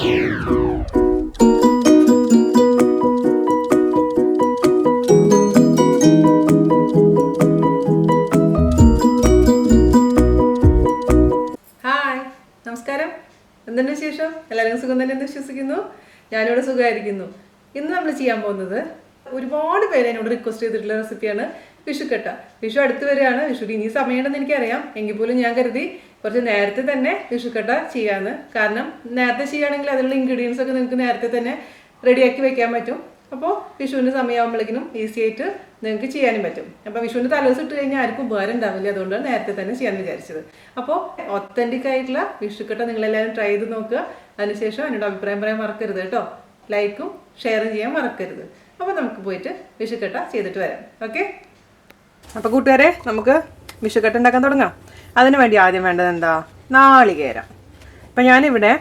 നമസ്കാരം. എന്തുണ്ട് വിശേഷം? എല്ലാവരും സുഖം തന്നെ എന്ന് വിശ്വസിക്കുന്നു. ഞാനിവിടെ സുഖമായിരിക്കുന്നു. ഇന്ന് നമ്മൾ ചെയ്യാൻ പോകുന്നത് ഒരുപാട് പേര് എന്നോട് റിക്വസ്റ്റ് ചെയ്തിട്ടുള്ള റെസിപ്പിയാണ് വിഷുക്കട്ട. വിഷു അടുത്ത് വരികയാണ്. വിഷുവിന് ഇനി സമയമുണ്ടെന്ന് എനിക്കറിയാം. എങ്കിൽ പോലും ഞാൻ കരുതി കുറച്ച് നേരത്തെ തന്നെ വിഷുക്കട്ട ചെയ്യാമെന്ന്. കാരണം നേരത്തെ ചെയ്യുകയാണെങ്കിൽ അതിലുള്ള ഇൻഗ്രീഡിയൻസ് ഒക്കെ നിങ്ങൾക്ക് നേരത്തെ തന്നെ റെഡിയാക്കി വെക്കാൻ പറ്റും. അപ്പോൾ വിഷുവിൻ്റെ സമയമാകുമ്പോഴേക്കും ഈസി ആയിട്ട് നിങ്ങൾക്ക് ചെയ്യാനും പറ്റും. അപ്പോൾ വിഷുവിൻ്റെ തലേദിവസം ഇട്ട് കഴിഞ്ഞാൽ ആർക്കും ഉപകാരം ഉണ്ടാവില്ല. അതുകൊണ്ടാണ് നേരത്തെ തന്നെ ചെയ്യാമെന്ന് വിചാരിച്ചത്. അപ്പോൾ ഒത്തൻറ്റിക് ആയിട്ടുള്ള വിഷുക്കട്ട നിങ്ങളെല്ലാവരും ട്രൈ ചെയ്ത് നോക്കുക. അതിനുശേഷം എന്നോട് അഭിപ്രായം പറയാൻ മറക്കരുത് കേട്ടോ. ലൈക്കും ഷെയറും ചെയ്യാൻ മറക്കരുത്. അപ്പോൾ നമുക്ക് പോയിട്ട് വിഷുക്കട്ട ചെയ്തിട്ട് വരാം. ഓക്കെ. അപ്പോൾ കൂട്ടുകാരെ, നമുക്ക് വിഷുക്കട്ട ഉണ്ടാക്കാൻ തുടങ്ങാം. അതിന് വേണ്ടി ആദ്യം വേണ്ടത് എന്താ? നാളികേരം. അപ്പം ഞാനിവിടെ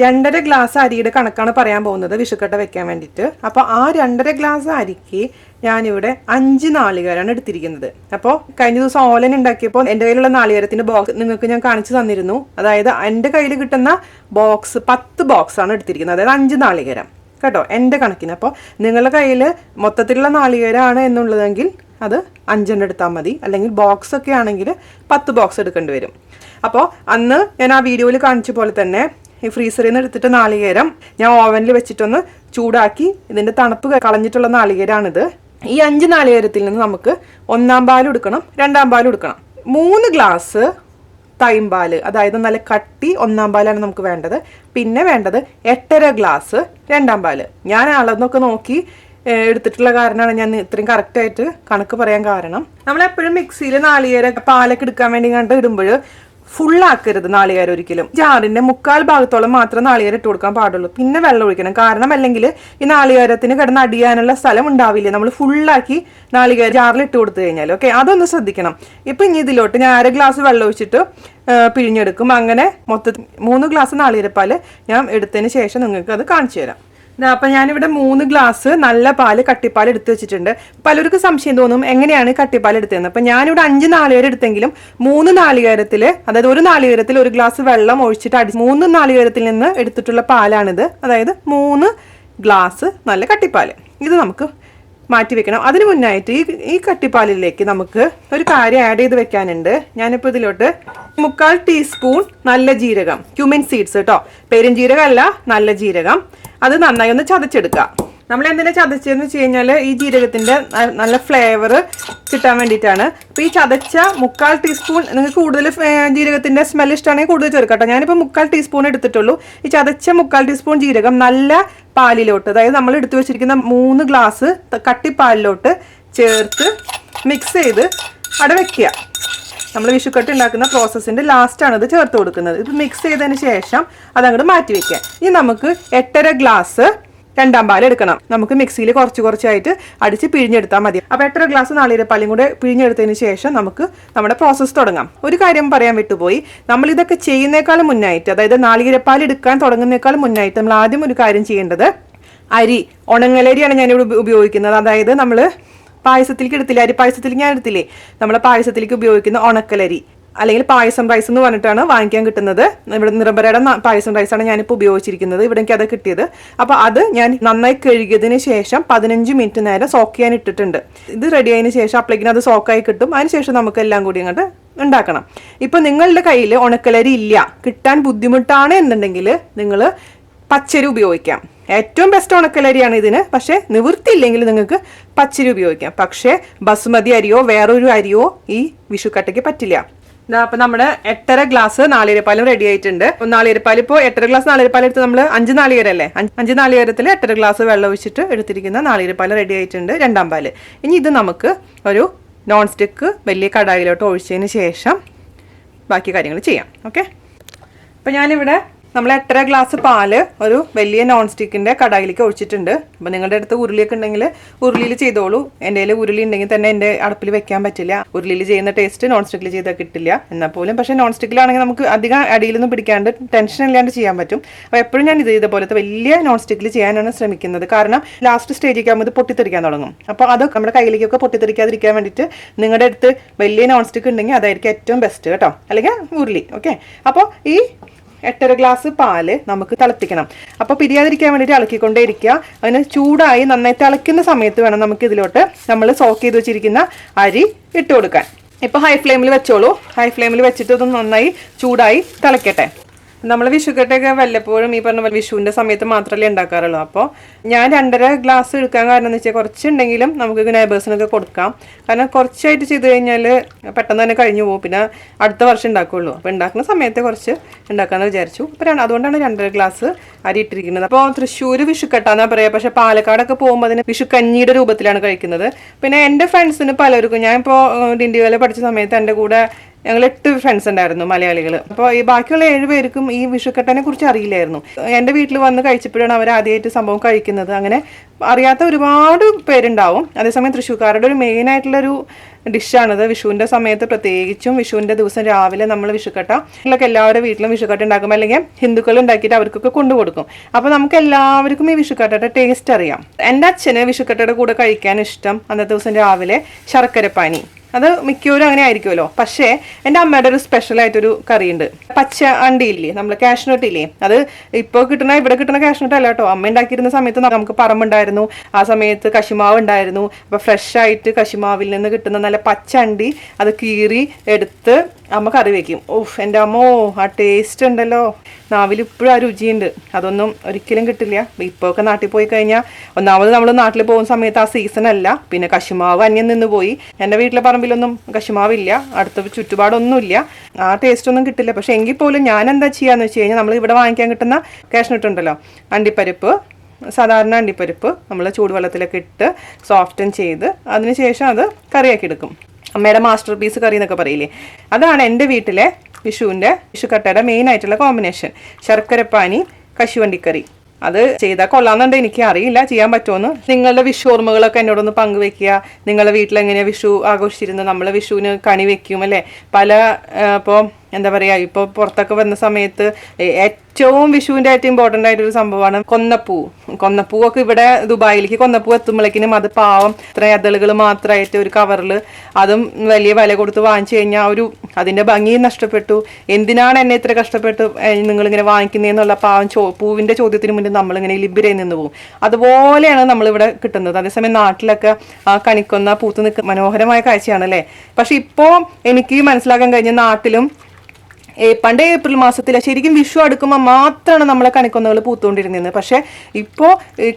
2.5 ഗ്ലാസ് അരിയുടെ കണക്കാണ് പറയാൻ പോകുന്നത് വിഷുക്കട്ട വെക്കാൻ വേണ്ടിയിട്ട്. അപ്പോൾ ആ 2.5 ഗ്ലാസ് അരിക്ക് ഞാനിവിടെ 5 നാളികേരമാണ് എടുത്തിരിക്കുന്നത്. അപ്പോൾ കഴിഞ്ഞ ദിവസം ഓലൻ ഉണ്ടാക്കിയപ്പോൾ എൻ്റെ കയ്യിലുള്ള നാളികേരത്തിൻ്റെ ബോക്സ് നിങ്ങൾക്ക് ഞാൻ കാണിച്ചു തന്നിരുന്നു. അതായത് എൻ്റെ കയ്യിൽ കിട്ടുന്ന ബോക്സ് 10 ബോക്സാണ് എടുത്തിരിക്കുന്നത്. അതായത് 5 നാളികേരം കേട്ടോ, എൻ്റെ കണക്കിന്. അപ്പോൾ നിങ്ങളുടെ കയ്യിൽ മൊത്തത്തിലുള്ള നാളികേരമാണ് എന്നുള്ളതെങ്കിൽ അത് 5 എടുത്താൽ മതി. അല്ലെങ്കിൽ ബോക്സ് ഒക്കെ ആണെങ്കിൽ 10 ബോക്സ് എടുക്കേണ്ടി വരും. അപ്പോൾ അന്ന് ഞാൻ ആ വീഡിയോയിൽ കാണിച്ച പോലെ തന്നെ ഈ ഫ്രീസറിൽ നിന്ന് എടുത്തിട്ട് നാളികേരം ഞാൻ ഓവനിൽ വെച്ചിട്ടൊന്ന് ചൂടാക്കി ഇതിൻ്റെ തണുപ്പ് കളഞ്ഞിട്ടുള്ള നാളികേരമാണിത്. ഈ 5 നാളികേരത്തിൽ നിന്ന് നമുക്ക് 1-ാം പാലും എടുക്കണം, 2-ാം പാലും എടുക്കണം. 3 ഗ്ലാസ് തൈമ്പാൽ, അതായത് നല്ല കട്ടി 1-ാം പാലാണ് നമുക്ക് വേണ്ടത്. പിന്നെ വേണ്ടത് 8.5 ഗ്ലാസ് 2-ാം പാൽ. ഞാൻ അളന്നൊക്കെ നോക്കി എടുത്തിട്ടുള്ള കാരണമാണ് ഞാൻ ഇത്രയും കറക്റ്റായിട്ട് കണക്ക് പറയാൻ കാരണം. നമ്മളെപ്പോഴും മിക്സിയിൽ നാളികേര പാലൊക്കെ എടുക്കാൻ വേണ്ടി കണ്ട് ഇടുമ്പോൾ ഫുള്ളാക്കരുത് നാളികേരം ഒരിക്കലും. ജാറിന്റെ 3/4 ഭാഗത്തോളം മാത്രം നാളികേരം ഇട്ട് കൊടുക്കാൻ പാടുള്ളൂ. പിന്നെ വെള്ളം ഒഴിക്കണം. കാരണം അല്ലെങ്കിൽ ഈ നാളികേരത്തിന് കിടന്ന് അടിയാനുള്ള സ്ഥലം ഉണ്ടാവില്ല നമ്മൾ ഫുള്ളാക്കി നാളികേരം ജാറിൽ ഇട്ട് കൊടുത്തു കഴിഞ്ഞാൽ. ഓക്കെ, അതൊന്ന് ശ്രദ്ധിക്കണം. ഇപ്പം ഇനി ഇതിലോട്ട് ഞാൻ 1/2 ഗ്ലാസ് വെള്ളം ഒഴിച്ചിട്ട് പിഴിഞ്ഞെടുക്കും. അങ്ങനെ മൊത്തത്തിൽ 3 ഗ്ലാസ് നാളികേരപ്പാൽ ഞാൻ എടുത്തതിന് ശേഷം നിങ്ങൾക്ക് അത് കാണിച്ചു തരാം. അപ്പം ഞാനിവിടെ 3 ഗ്ലാസ് നല്ല പാല് കട്ടിപ്പാൽ എടുത്ത് വെച്ചിട്ടുണ്ട്. പലർക്കും സംശയം തോന്നും എങ്ങനെയാണ് കട്ടിപ്പാൽ എടുത്തതെന്ന്. അപ്പം ഞാനിവിടെ 5 നാളികേരം എടുത്തെങ്കിലും 3 നാളികേരത്തിൽ, അതായത് 1 നാളികേരത്തിൽ 1 ഗ്ലാസ് വെള്ളം ഒഴിച്ചിട്ട് 3 നാളികേരത്തിൽ നിന്ന് എടുത്തിട്ടുള്ള പാലാണിത്. അതായത് 3 ഗ്ലാസ് നല്ല കട്ടിപ്പാൽ. ഇത് നമുക്ക് മാറ്റി വെക്കണം. അതിന് മുന്നായിട്ട് ഈ കട്ടിപ്പാലിലേക്ക് നമുക്ക് ഒരു കാര്യം ആഡ് ചെയ്ത് വെക്കാനുണ്ട്. ഞാനിപ്പോൾ ഇതിലോട്ട് 3/4 ടീസ്പൂൺ നല്ല ജീരകം, ക്യുമിൻ സീഡ്സ് കേട്ടോ, പെരുംജീരകം അല്ല, നല്ല ജീരകം. അത് നന്നായി ഒന്ന് ചതച്ചെടുക്കുക. നമ്മൾ എന്തിനാ ചതച്ചതെന്ന് വെച്ച് കഴിഞ്ഞാൽ ഈ ജീരകത്തിൻ്റെ നല്ല ഫ്ലേവർ കിട്ടാൻ വേണ്ടിയിട്ടാണ്. അപ്പോൾ ഈ ചതച്ച 3/4 ടീസ്പൂൺ, നിങ്ങൾക്ക് കൂടുതൽ ജീരകത്തിൻ്റെ സ്മെൽ ഇഷ്ടമാണെങ്കിൽ കൂടുതൽ ചേർക്കട്ടോ. ഞാനിപ്പോൾ 3/4 ടീസ്പൂൺ എടുത്തിട്ടുള്ളൂ. ഈ ചതച്ച 3/4 ടീസ്പൂൺ ജീരകം നല്ല പാലിലോട്ട്, അതായത് നമ്മൾ എടുത്തു വെച്ചിരിക്കുന്ന 3 ഗ്ലാസ് കട്ടിപ്പാലിലോട്ട് ചേർത്ത് മിക്സ് ചെയ്ത് അവിടെ വെക്കുക. നമ്മൾ വിഷുക്കട്ട് ഉണ്ടാക്കുന്ന പ്രോസസ്സിൻ്റെ ലാസ്റ്റാണ് ഇത് ചേർത്ത് കൊടുക്കുന്നത്. ഇത് മിക്സ് ചെയ്തതിന് ശേഷം അതങ്ങോട്ട് മാറ്റി വെക്കുക. ഇനി നമുക്ക് 8.5 ഗ്ലാസ് 2-ാം പാൽ എടുക്കണം. നമുക്ക് മിക്സിയിൽ കുറച്ചായിട്ട് അടിച്ച് പിഴിഞ്ഞെടുത്താൽ മതി. അപ്പോൾ 8.5 ഗ്ലാസ് നാളികേരപ്പാലും കൂടെ പിഴിഞ്ഞെടുത്തതിന് ശേഷം നമുക്ക് നമ്മുടെ പ്രോസസ്സ് തുടങ്ങാം. ഒരു കാര്യം പറയാൻ വിട്ടുപോയി. നമ്മളിതൊക്കെ ചെയ്യുന്നേക്കാളും മുന്നായിട്ട്, അതായത് നാളികേരപ്പാൽ എടുക്കാൻ തുടങ്ങുന്നേക്കാളും മുന്നായിട്ട് നമ്മൾ ആദ്യം ഒരു കാര്യം ചെയ്യേണ്ടത്, അരി, ഉണങ്ങലരിയാണ് ഞാനിവിടെ ഉപയോഗിക്കുന്നത്. അതായത് നമ്മൾ പായസത്തിലേക്ക് എടുത്തില്ലേ, അരി പായസത്തിലേക്ക് ഞാൻ എടുത്തില്ലേ, നമ്മളെ പായസത്തിലേക്ക് ഉപയോഗിക്കുന്ന ഉണക്കലരി അല്ലെങ്കിൽ പായസം റൈസ് എന്ന് പറഞ്ഞിട്ടാണ് വാങ്ങിക്കാൻ കിട്ടുന്നത്. ഇവിടെ നിറബരയുടെ പായസം റൈസാണ് ഞാനിപ്പോൾ ഉപയോഗിച്ചിരിക്കുന്നത്. ഇവിടെ എനിക്ക് അത് കിട്ടിയത്. അപ്പോൾ അത് ഞാൻ നന്നായി കഴുകിയതിന് ശേഷം 15 മിനിറ്റ് നേരം സോക്ക് ചെയ്യാൻ ഇട്ടിട്ടുണ്ട്. ഇത് റെഡി ആയതിനു ശേഷം അപ്പോഴേക്കും അത് സോക്കായി കിട്ടും. അതിനുശേഷം നമുക്ക് എല്ലാം കൂടി അങ്ങോട്ട് ഉണ്ടാക്കണം. ഇപ്പം നിങ്ങളുടെ കയ്യിൽ ഉണക്കലരി ഇല്ല, കിട്ടാൻ ബുദ്ധിമുട്ടാണ് എന്നുണ്ടെങ്കിൽ നിങ്ങൾ പച്ചരി ഉപയോഗിക്കാം. ഏറ്റവും ബെസ്റ്റ് ഉണക്കലരിയാണ് ഇതിന്. പക്ഷേ നിവൃത്തിയില്ലെങ്കിൽ നിങ്ങൾക്ക് പച്ചരി ഉപയോഗിക്കാം. പക്ഷേ ബസുമതി അരിയോ വേറൊരു അരിയോ ഈ വിഷുക്കട്ടയ്ക്ക് പറ്റില്ല. അപ്പം നമ്മുടെ 8.5 ഗ്ലാസ് നാളികേരപ്പാലും റെഡി ആയിട്ടുണ്ട്. നാളികേരപ്പാൽ ഇപ്പോൾ 8.5 ഗ്ലാസ് നാളികേരപ്പാൽ എടുത്ത് നമ്മൾ 5 നാളികേരല്ലേ, 5 നാളികേരത്തിൽ 8.5 ഗ്ലാസ് വെള്ളം ഒഴിച്ചിട്ട് എടുത്തിരിക്കുന്ന നാളികേരപ്പാൽ റെഡി ആയിട്ടുണ്ട്, 2-ാം പാൽ. ഇനി ഇത് നമുക്ക് ഒരു നോൺ സ്റ്റിക്ക് വലിയ കടായിലോട്ട് ഒഴിച്ചതിന് ശേഷം ബാക്കി കാര്യങ്ങൾ ചെയ്യാം. ഓക്കെ. അപ്പം ഞാനിവിടെ നമ്മൾ 8.5 ഗ്ലാസ് പാല് ഒരു വലിയ നോൺ സ്റ്റിക്കിൻ്റെ കടായിലേക്ക് ഒഴിച്ചിട്ടുണ്ട്. അപ്പോൾ നിങ്ങളുടെ അടുത്ത് ഉരുളിയൊക്കെ ഉണ്ടെങ്കിൽ ഉരുളിയിൽ ചെയ്തോളൂ. എൻ്റെ കയ്യിൽ ഉരുളി ഉണ്ടെങ്കിൽ തന്നെ എൻ്റെ അടുപ്പിൽ വെക്കാൻ പറ്റില്ല. ഉരുളിയിൽ ചെയ്യുന്ന ടേസ്റ്റ് നോൺ സ്റ്റിക്കിൽ ചെയ്താൽ കിട്ടില്ല. എന്നാൽ പോലും പക്ഷേ നോൺ സ്റ്റിക്കിലാണെങ്കിൽ നമുക്ക് അധികം അടിയിലൊന്നും പിടിക്കാണ്ട് ടെൻഷൻ ഇല്ലാണ്ട് ചെയ്യാൻ പറ്റും. അപ്പോൾ എപ്പോഴും ഞാൻ ഇത് ഇതേപോലത്തെ വലിയ നോൺ സ്റ്റിക്കിൽ ചെയ്യാനാണ് ശ്രമിക്കുന്നത്. കാരണം ലാസ്റ്റ് സ്റ്റേജിലേക്ക് ആകുമ്പോൾ ഇത് പൊട്ടിത്തെറിക്കാൻ തുടങ്ങും. അപ്പോൾ അത് നമ്മുടെ കയ്യിലേക്കൊക്കെ പൊട്ടിത്തെറിക്കാതിരിക്കാൻ വേണ്ടിയിട്ട് നിങ്ങളുടെ അടുത്ത് വലിയ നോൺ സ്റ്റിക്ക് ഉണ്ടെങ്കിൽ അതായിരിക്കും ഏറ്റവും ബെസ്റ്റ് കേട്ടോ, അല്ലെങ്കിൽ ഉരുളി. ഓക്കെ. അപ്പോൾ ഈ 8.5 ഗ്ലാസ് പാല് നമുക്ക് തിളപ്പിക്കണം. അപ്പോൾ പിരിയാതിരിക്കാൻ വേണ്ടിയിട്ട് ഇളക്കിക്കൊണ്ടേ ഇരിക്കുക. അതിന് ചൂടായി നന്നായി തിളയ്ക്കുന്ന സമയത്ത് വേണം നമുക്ക് ഇതിലോട്ട് നമ്മൾ സോക്ക് ചെയ്ത് വെച്ചിരിക്കുന്ന അരി ഇട്ട് കൊടുക്കാൻ. ഇപ്പോൾ ഹൈ ഫ്ലെയിമിൽ വെച്ചോളൂ. ഹൈ ഫ്ലെയിമിൽ വെച്ചിട്ട് ഇത് നന്നായി ചൂടായി തിളയ്ക്കട്ടെ. നമ്മൾ വിഷുക്കട്ടയൊക്കെ വല്ലപ്പോഴും ഈ പറഞ്ഞ വിഷുവിൻ്റെ സമയത്ത് മാത്രമല്ലേ ഉണ്ടാക്കാറുള്ളൂ. അപ്പോൾ ഞാൻ 2.5 ഗ്ലാസ് എടുക്കാൻ കാരണം എന്ന് വെച്ചാൽ കുറച്ചുണ്ടെങ്കിലും നമുക്ക് നൈബേഴ്സിനൊക്കെ കൊടുക്കാം. കാരണം കുറച്ചായിട്ട് ചെയ്ത് കഴിഞ്ഞാൽ പെട്ടെന്ന് തന്നെ കഴിഞ്ഞു പോകും, പിന്നെ അടുത്ത വർഷം ഉണ്ടാക്കുകയുള്ളൂ. അപ്പോൾ ഉണ്ടാക്കുന്ന സമയത്ത് കുറച്ച് ഉണ്ടാക്കാമെന്ന് വിചാരിച്ചു. അപ്പോൾ അതുകൊണ്ടാണ് 2.5 ഗ്ലാസ് അരി ഇട്ടിരിക്കുന്നത്. അപ്പോൾ തൃശ്ശൂർ വിഷുക്കട്ടാന്നാണ് പറയുക, പക്ഷേ പാലക്കാടൊക്കെ പോകുമ്പോൾ അതിന് വിഷുക്കഞ്ഞിയുടെ രൂപത്തിലാണ് കഴിക്കുന്നത്. പിന്നെ എൻ്റെ ഫ്രണ്ട്സിന് പലർക്കും, ഞാൻ ഇപ്പോൾ ഡിൻഡിഗലിൽ പഠിച്ച സമയത്ത് എൻ്റെ കൂടെ ഞങ്ങൾ 8 ഫ്രണ്ട്സ് ഉണ്ടായിരുന്നു മലയാളികൾ. അപ്പോൾ ഈ ബാക്കിയുള്ള 7 പേർക്കും ഈ വിഷുക്കട്ടനെ കുറിച്ച് അറിയില്ലായിരുന്നു. എൻ്റെ വീട്ടിൽ വന്ന് കഴിച്ചപ്പോഴാണ് അവർ ആദ്യമായിട്ട് സംഭവം കഴിക്കുന്നത്. അങ്ങനെ അറിയാത്ത ഒരുപാട് പേരുണ്ടാവും. അതേസമയം തൃശ്ശൂർക്കാരുടെ ഒരു മെയിനായിട്ടുള്ളൊരു ഡിഷാണിത്. വിഷുവിൻ്റെ സമയത്ത് പ്രത്യേകിച്ചും വിഷുവിൻ്റെ ദിവസം രാവിലെ നമ്മൾ വിഷുക്കട്ട എല്ലാവരുടെ വീട്ടിലും വിഷുക്കട്ട ഉണ്ടാക്കും, അല്ലെങ്കിൽ ഹിന്ദുക്കൾ ഉണ്ടാക്കിയിട്ട് അവർക്കൊക്കെ കൊണ്ടുകൊടുക്കും. അപ്പോൾ നമുക്ക് എല്ലാവർക്കും ഈ വിഷുക്കട്ടയുടെ ടേസ്റ്റ് അറിയാം. എൻ്റെ അച്ഛന് വിഷുക്കട്ടയുടെ കൂടെ കഴിക്കാൻ ഇഷ്ടം അന്നത്തെ ദിവസം രാവിലെ ശർക്കരപ്പാനി. അത് മിക്കവരും അങ്ങനെ ആയിരിക്കുമല്ലോ. പക്ഷേ എൻ്റെ അമ്മയുടെ ഒരു സ്പെഷ്യലായിട്ടൊരു കറിയുണ്ട്. പച്ച അണ്ടിയില്ലേ, നമ്മൾ കാഷ്നട്ട് ഇല്ലേ, അത് ഇപ്പോൾ ഇവിടെ കിട്ടുന്ന കാഷ്നട്ട് അല്ല കേട്ടോ. അമ്മ ഉണ്ടാക്കിയിരുന്ന സമയത്ത് നമുക്ക് പറമ്പുണ്ടായിരുന്നു. ആ സമയത്ത് കശുമാവ് ഉണ്ടായിരുന്നു. അപ്പോൾ ഫ്രഷ് ആയിട്ട് കശുമാവിൽ നിന്ന് കിട്ടുന്ന നല്ല പച്ച അണ്ടി അത് കീറി എടുത്ത് അമ്മ കറി വെക്കും. ഓഹ് എൻ്റെ അമ്മോ, ആ ടേസ്റ്റ് ഉണ്ടല്ലോ, നാവിൽ ഇപ്പോഴും ആ രുചിയുണ്ട്. അതൊന്നും ഒരിക്കലും കിട്ടില്ല. ഇപ്പോൾ ഒക്കെ നാട്ടിൽ പോയി കഴിഞ്ഞാൽ ഒന്നാമത് നമ്മൾ നാട്ടിൽ പോകുന്ന സമയത്ത് ആ സീസൺ അല്ല, പിന്നെ കശുമാവ് അന്യം നിന്ന് പോയി. എൻ്റെ വീട്ടിലെ പറമ്പിലൊന്നും കശുമാവില്ല, അടുത്ത ചുറ്റുപാടൊന്നുമില്ല, ആ ടേസ്റ്റ് ഒന്നും കിട്ടില്ല. പക്ഷെ എങ്കിൽ പോലും ഞാൻ എന്താ ചെയ്യാന്ന് വെച്ച് കഴിഞ്ഞാൽ നമ്മൾ ഇവിടെ വാങ്ങിക്കാൻ കിട്ടുന്ന കാഷ്നട്ട് ഉണ്ടല്ലോ, അണ്ടിപ്പരിപ്പ്, സാധാരണ അണ്ടിപ്പരിപ്പ് നമ്മൾ ചൂടുവെള്ളത്തിലൊക്കെ ഇട്ട് സോഫ്റ്റൻ ചെയ്ത് അതിനുശേഷം അത് കറിയാക്കി എടുക്കും. അമ്മയുടെ മാസ്റ്റർ പീസ് കറി എന്നൊക്കെ പറയില്ലേ, അതാണ് എൻ്റെ വീട്ടിലെ വിഷുക്കട്ടയുടെ മെയിൻ ആയിട്ടുള്ള കോമ്പിനേഷൻ. ശർക്കരപ്പാനി, കശുവണ്ടിക്കറി. അത് ചെയ്താൽ കൊള്ളാമെന്നുണ്ട്, എനിക്ക് അറിയില്ല ചെയ്യാൻ പറ്റുമെന്ന്. നിങ്ങളുടെ വിഷു ഓർമ്മകളൊക്കെ എന്നോടൊന്ന് പങ്കുവെക്കുക. നിങ്ങളുടെ വീട്ടിലെങ്ങനെയാണ് വിഷു ആഘോഷിച്ചിരുന്നത്? നമ്മൾ വിഷുവിന് കണി വെക്കും അല്ലേ, പല ഇപ്പോൾ എന്താ പറയുക, ഇപ്പോൾ പുറത്തൊക്കെ വന്ന സമയത്ത് ഏറ്റവും വിഷുവിൻ്റെ ഏറ്റവും ഇമ്പോർട്ടൻ്റ് ആയിട്ടൊരു സംഭവമാണ് കൊന്നപ്പൂവൊക്കെ. ഇവിടെ ദുബായിലേക്ക് കൊന്നപ്പൂ എത്തുമ്പോഴേക്കിനും അത് പാവം ഇത്രയും അതളുകൾ മാത്രമായിട്ട് ഒരു കവറിൽ, അതും വലിയ വില കൊടുത്ത് വാങ്ങിച്ചു കഴിഞ്ഞാൽ അതിൻ്റെ ഭംഗിയും നഷ്ടപ്പെട്ടു. എന്തിനാണ് എന്നെ ഇത്ര കഷ്ടപ്പെട്ട് നിങ്ങളിങ്ങനെ വാങ്ങിക്കുന്നതെന്നുള്ള പാവം പൂവിൻ്റെ ചോദ്യത്തിന് മുന്നിൽ നമ്മളിങ്ങനെ ലിബിരയിൽ നിന്ന് പോകും. അതുപോലെയാണ് നമ്മളിവിടെ കിട്ടുന്നത്. അതേസമയം നാട്ടിലൊക്കെ ആ കണിക്കൊന്ന പൂത്ത് നിൽക്കുന്ന മനോഹരമായ കാഴ്ചയാണ് അല്ലേ. പക്ഷെ ഇപ്പോൾ എനിക്ക് മനസ്സിലാക്കാൻ കഴിഞ്ഞ നാട്ടിലും പണ്ട് ഏപ്രിൽ മാസത്തിൽ ശരിക്കും വിഷു അടുക്കുമ്പോൾ മാത്രമാണ് നമ്മളെ കണിക്കൊന്നകൾ പൂത്തുകൊണ്ടിരുന്നത്. പക്ഷെ ഇപ്പോൾ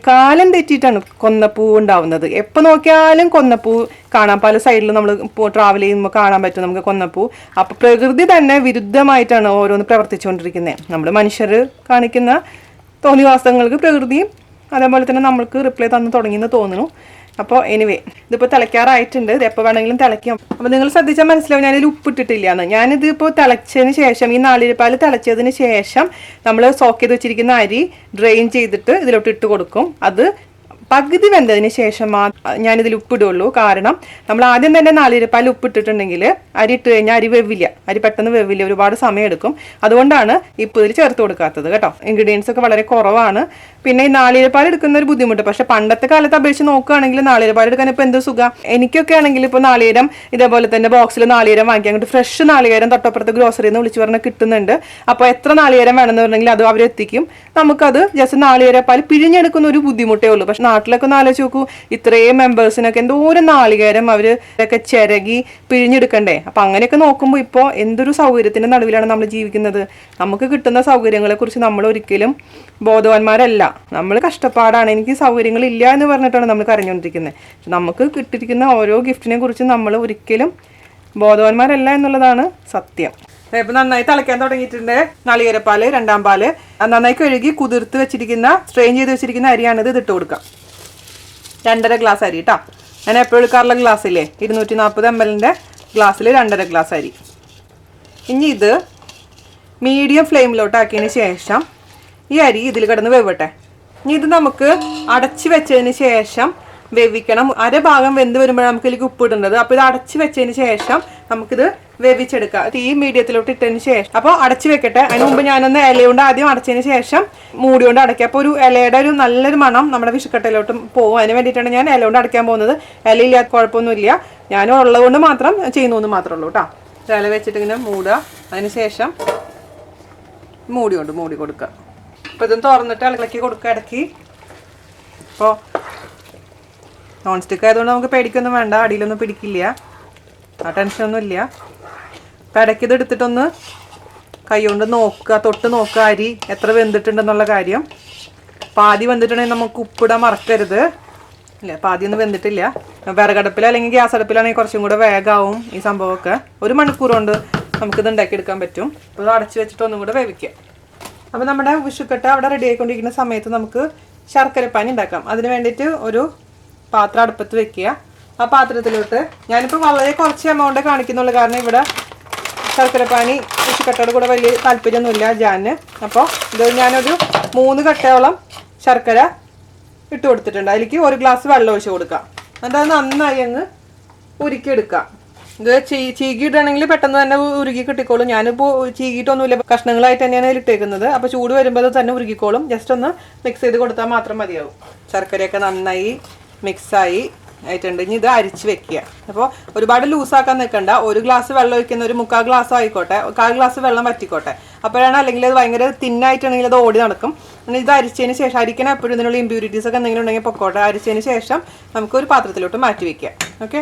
കാലം തെറ്റിയിട്ടാണ് കൊന്നപ്പൂ ഉണ്ടാവുന്നത്. എപ്പോൾ നോക്കിയാലും കൊന്നപ്പൂ കാണാം. പല സൈഡിലും നമ്മൾ ട്രാവൽ ചെയ്യുമ്പോൾ കാണാൻ പറ്റും നമുക്ക് കൊന്നപ്പൂ. അപ്പോൾ പ്രകൃതി തന്നെ വിരുദ്ധമായിട്ടാണ് ഓരോന്ന് പ്രവർത്തിച്ചുകൊണ്ടിരിക്കുന്നത്. നമ്മൾ മനുഷ്യർ കാണിക്കുന്ന തോന്നിവാസങ്ങൾക്ക് പ്രകൃതിയും അതേപോലെ തന്നെ നമ്മൾക്ക് റിപ്ലൈ തന്നു തുടങ്ങിയെന്ന് തോന്നുന്നു. അപ്പോൾ എനിവേ ഇതിപ്പോൾ തിളയ്ക്കാറായിട്ടുണ്ട്. ഇത് എപ്പോൾ വേണമെങ്കിലും തിളയ്ക്കാം. അപ്പോൾ നിങ്ങൾ ശ്രദ്ധിച്ചാൽ മനസ്സിലാവും ഞാനിതിൽ ഉപ്പിട്ടിട്ടില്ല എന്ന്. ഞാനിതിപ്പോൾ തിളച്ചതിന് ശേഷം, ഈ നാളികേരപ്പാൽ തിളച്ചതിന് ശേഷം നമ്മൾ സോക്ക് ചെയ്ത് വെച്ചിരിക്കുന്ന അരി ഡ്രെയിൻ ചെയ്തിട്ട് ഇതിലോട്ട് ഇട്ട് കൊടുക്കും. അത് പകുതി വെന്തതിന് ശേഷം ഞാനിതിൽ ഉപ്പിടുള്ളൂ. കാരണം നമ്മൾ ആദ്യം തന്നെ നാളികേരപ്പാൽ ഉപ്പിട്ടിട്ടുണ്ടെങ്കിൽ അരി ഇട്ട് കഴിഞ്ഞാൽ അരി വെവില്ല, അരി പെട്ടെന്ന് വെവില്ല, ഒരുപാട് സമയം എടുക്കും. അതുകൊണ്ടാണ് ഇപ്പോൾ ഇതിൽ ചേർത്ത് കൊടുക്കാത്തത് കേട്ടോ. ഇൻഗ്രീഡിയൻസ് ഒക്കെ വളരെ കുറവാണ്. പിന്നെ ഈ നാളികേരപ്പാൽ എടുക്കുന്ന ഒരു ബുദ്ധിമുട്ട്. പക്ഷെ പണ്ടത്തെ കാലത്ത് അപേക്ഷിച്ച് നോക്കുകയാണെങ്കിൽ നാളികേരപ്പാൽ എടുക്കാൻ ഇപ്പോൾ എന്ത് സുഖം. എനിക്കൊക്കെ ആണെങ്കിൽ ഇപ്പോൾ നാളികേരം ഇതേപോലെ തന്നെ ബോക്സിൽ നാളികേരം വാങ്ങിക്കാൻ കിട്ടും. ഫ്രഷ് നാളികേരം തൊട്ടപ്പുറത്ത് ഗ്രോസറിയിൽ നിന്ന് വിളിച്ച് പറഞ്ഞാൽ കിട്ടുന്നുണ്ട്. അപ്പോൾ എത്ര നാളികേരം വേണമെന്ന് പറഞ്ഞെങ്കിൽ അത് അവരെത്തിക്കും. നമുക്കത് ജസ്റ്റ് നാളികേരപ്പാൽ പിഴിഞ്ഞെടുക്കുന്ന ഒരു ബുദ്ധിമുട്ടേ ഉള്ളൂ. പക്ഷെ നാട്ടിലൊക്കെ ഒന്ന് ആലോചിച്ച് നോക്കൂ, ഇത്രയും മെമ്പേഴ്സിനൊക്കെ എന്തോരം നാളികേരം അവരൊക്കെ ചിരകി പിഴിഞ്ഞെടുക്കണ്ടേ. അപ്പം അങ്ങനെയൊക്കെ നോക്കുമ്പോൾ ഇപ്പോൾ എന്തൊരു സൗകര്യത്തിൻ്റെ നടുവിലാണ് നമ്മൾ ജീവിക്കുന്നത്. നമുക്ക് കിട്ടുന്ന സൗകര്യങ്ങളെക്കുറിച്ച് നമ്മൾ ഒരിക്കലും ബോധവാന്മാരല്ല. നമ്മൾ കഷ്ടപ്പാടാണ്, എനിക്ക് സൗകര്യങ്ങളില്ല എന്ന് പറഞ്ഞിട്ടാണ് നമ്മൾ കരഞ്ഞുകൊണ്ടിരിക്കുന്നത്. നമുക്ക് കിട്ടിയിരിക്കുന്ന ഓരോ ഗിഫ്റ്റിനെ കുറിച്ച് നമ്മൾ ഒരിക്കലും ബോധവാന്മാരല്ല എന്നുള്ളതാണ് സത്യം. ഇപ്പം നന്നായി തിളയ്ക്കാൻ തുടങ്ങിയിട്ടുണ്ട്. നാളികേരപ്പാൽ, രണ്ടാം പാല് നന്നായി കഴുകി കുതിർത്ത് വെച്ചിരിക്കുന്ന സ്ട്രെയിൻ ചെയ്ത് വെച്ചിരിക്കുന്ന അരിയാണിത്. ഇതിട്ട് കൊടുക്കാം. 2.5 ഗ്ലാസ് അരി കേട്ടോ. ഞാൻ എപ്പോഴും എടുക്കാറുള്ള ഗ്ലാസ്സില്ലേ, 240 ml ഗ്ലാസ്സിൽ 2.5 ഗ്ലാസ് അരി. ഇനി ഇത് മീഡിയം ഫ്ലെയിമിലോട്ടാക്കിയതിന് ശേഷം ഈ അരി ഇതിൽ കിടന്ന് വെവട്ടെ. ഇനി ഇത് നമുക്ക് അടച്ച് വെച്ചതിന് ശേഷം വേവിക്കണം. അരഭാഗം വെന്ത് വരുമ്പോഴാണ് നമുക്ക് ഇതിലേക്ക് ഉപ്പിടേണ്ടത്. അപ്പോൾ ഇത് അടച്ച് വെച്ചതിന് ശേഷം നമുക്കിത് വേവിച്ചെടുക്കാം. തീ മീഡിയത്തിലോട്ട് ഇട്ടതിന് ശേഷം. അപ്പോൾ അടച്ച് വെക്കട്ടെ. അതിന് മുമ്പ് ഞാനൊന്ന് ഇലയുകൊണ്ട് ആദ്യം അടച്ചതിന് ശേഷം മൂടി കൊണ്ട് അടയ്ക്കുക. അപ്പോൾ ഒരു ഇലയുടെ ഒരു നല്ലൊരു മണം നമ്മുടെ വിഷുക്കട്ടയിലോട്ടും പോകും. അതിന് വേണ്ടിയിട്ടാണ് ഞാൻ ഇല കൊണ്ട് അടയ്ക്കാൻ പോകുന്നത്. ഇലയില്ലാത്ത കുഴപ്പമൊന്നുമില്ല, ഞാൻ ഉള്ളതുകൊണ്ട് മാത്രം ചെയ്യുന്നു എന്ന് മാത്രമേ ഉള്ളൂ കേട്ടോ. ഇല വെച്ചിട്ട് ഇങ്ങനെ മൂടുക. അതിന് ശേഷം മൂടി കൊടുക്കുക. അപ്പോൾ ഇതൊന്ന് തുറന്നിട്ട് ഇളക്കി കൊടുക്കുക ഇടയ്ക്ക്. അപ്പോൾ നോൺ സ്റ്റിക്ക് ആയതുകൊണ്ട് നമുക്ക് പേടിക്കൊന്നും വേണ്ട, അടിയിലൊന്നും പിടിക്കില്ല, ആ ടെൻഷനൊന്നും ഇല്ല. അപ്പോൾ ഇടയ്ക്ക് ഇത് എടുത്തിട്ടൊന്ന് കൈ കൊണ്ട് നോക്കുക, തൊട്ട് നോക്കുക അരി എത്ര വെന്തിട്ടുണ്ടെന്നുള്ള കാര്യം. പാതി വെന്തിട്ടുണ്ടെങ്കിൽ നമുക്ക് ഉപ്പിടാൻ മറക്കരുത്. ഇല്ല, പാതിയൊന്നും വെന്തിട്ടില്ല. വിറകടുപ്പിൽ അല്ലെങ്കിൽ ഗ്യാസ് അടുപ്പിലാണെങ്കിൽ കുറച്ചും കൂടെ വേഗമാവും ഈ സംഭവമൊക്കെ. 1 മണിക്കൂർ കൊണ്ട് നമുക്കിത് ഉണ്ടാക്കിയെടുക്കാൻ പറ്റും. അപ്പോൾ ഇത് അടച്ച് വെച്ചിട്ട് ഒന്നും കൂടെ വേവിക്കുക. അപ്പോൾ നമ്മുടെ വിഷുക്കട്ട അവിടെ റെഡി ആയിക്കൊണ്ടിരിക്കുന്ന സമയത്ത് നമുക്ക് ശർക്കരപ്പാനി ഉണ്ടാക്കാം. അതിന് വേണ്ടിയിട്ട് ഒരു പാത്രം അടുപ്പത്ത് വെക്കുക. ആ പാത്രത്തിലോട്ട് ഞാനിപ്പോൾ വളരെ കുറച്ച് എമൗണ്ട് കാണിക്കുന്നുള്ളൂ, കാരണം ഇവിടെ ശർക്കരപ്പാനി വിഷുക്കട്ടയുടെ കൂടെ വലിയ താല്പര്യമൊന്നുമില്ല ജാന്. അപ്പോൾ ഇത് ഞാനൊരു 3 കട്ടയോളം ശർക്കര ഇട്ട് കൊടുത്തിട്ടുണ്ട്. അതിലേക്ക് 1 ഗ്ലാസ് വെള്ളം ഒഴിച്ച് കൊടുക്കാം. എന്നിട്ട് അത് നന്നായി അങ്ങ് ഉരുക്കിയെടുക്കാം. ഇത് ചീകിയിട്ടാണെങ്കിൽ പെട്ടെന്ന് തന്നെ ഉരുക്കി കിട്ടിക്കോളും. ഞാനിപ്പോൾ ചീകിയിട്ടൊന്നുമില്ല, കഷ്ണങ്ങളായിട്ട് തന്നെയാണ് അതിൽ ഇട്ടേക്കുന്നത്. അപ്പോൾ ചൂട് വരുമ്പോൾ തന്നെ ഉരുക്കിക്കോളും. ജസ്റ്റ് ഒന്ന് മിക്സ് ചെയ്ത് കൊടുത്താൽ മാത്രം മതിയാവും. ശർക്കരയൊക്കെ നന്നായി മിക്സായി ആയിട്ടുണ്ട്. ഇനി ഇത് അരിച്ച് വെക്കുക. അപ്പോൾ ഒരുപാട് ലൂസാക്കാൻ നിൽക്കണ്ട. 1 ഗ്ലാസ് വെള്ളം ഒഴിക്കുന്ന ഒരു 3/4 ഗ്ലാസ് ആയിക്കോട്ടെ, 1/4 ഗ്ലാസ് വെള്ളം വറ്റിക്കോട്ടെ. അപ്പോഴാണ്, അല്ലെങ്കിൽ അത് ഭയങ്കര തിന്നായിട്ടാണെങ്കിൽ അത് ഓടി നടക്കും. ഇത് അരിച്ചതിന് ശേഷം, അരിക്കണം എപ്പോഴും ഇതിനുള്ള ഇമ്പ്യൂരിറ്റീസ് ഒക്കെ എന്തെങ്കിലും ഉണ്ടെങ്കിൽ പൊക്കോട്ടെ. അരിച്ചതിന് ശേഷം നമുക്ക് ഒരു പാത്രത്തിലോട്ട് മാറ്റി വെക്കുക. ഓക്കെ,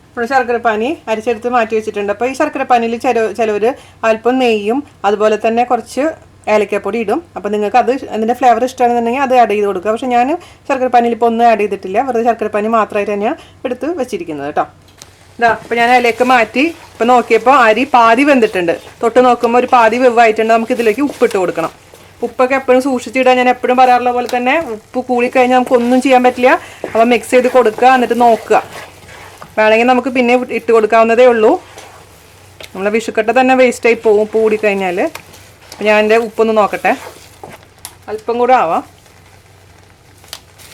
നമ്മൾ ശർക്കരപ്പാനി അരിച്ചെടുത്ത് മാറ്റി വെച്ചിട്ടുണ്ട്. അപ്പോൾ ഈ ശർക്കരപ്പാനിയിൽ ചിലവർ അല്പം നെയ്യും അതുപോലെ തന്നെ കുറച്ച് ഏലക്കപ്പൊടി ഇടും. അപ്പോൾ നിങ്ങൾക്ക് അത് അതിൻ്റെ ഫ്ലേവർ ഇഷ്ടമാണെന്നുണ്ടെങ്കിൽ അത് ആഡ് ചെയ്ത് കൊടുക്കുക. പക്ഷേ ഞാൻ ശർക്കരപ്പാനിയിൽ ഇപ്പോൾ ഒന്നും ആഡ് ചെയ്തിട്ടില്ല, വെറുതെ ശർക്കരപ്പാനി മാത്രമായിട്ട് തന്നെയാണ് എടുത്ത് വെച്ചിരിക്കുന്നത് കേട്ടോ. ഇതാ, അപ്പോൾ ഞാൻ അതിലേക്ക് മാറ്റി. ഇപ്പോൾ നോക്കിയപ്പോൾ അരി പാതി വെന്തിട്ടുണ്ട്. തൊട്ട് നോക്കുമ്പോൾ ഒരു പാതി വെവായിട്ടുണ്ട്. നമുക്ക് ഇതിലേക്ക് ഉപ്പിട്ട് കൊടുക്കണം. ഉപ്പൊക്കെ എപ്പോഴും സൂക്ഷിച്ചിടാൻ ഞാൻ എപ്പോഴും പറയാറുള്ള പോലെ തന്നെ, ഉപ്പ് കൂടിക്കഴിഞ്ഞാൽ നമുക്കൊന്നും ചെയ്യാൻ പറ്റില്ല. അപ്പോൾ മിക്സ് ചെയ്ത് കൊടുക്കുക, എന്നിട്ട് നോക്കുക. വേണമെങ്കിൽ നമുക്ക് പിന്നെ ഇട്ട് കൊടുക്കാവുന്നതേ ഉള്ളൂ. നമ്മളെ വിഷുക്കട്ട തന്നെ വേസ്റ്റായി പോകും ഉപ്പ് കൂടിക്കഴിഞ്ഞാൽ. അപ്പോൾ ഞാൻ എൻ്റെ ഉപ്പൊന്ന് നോക്കട്ടെ, അല്പം കൂടെ ആവാം.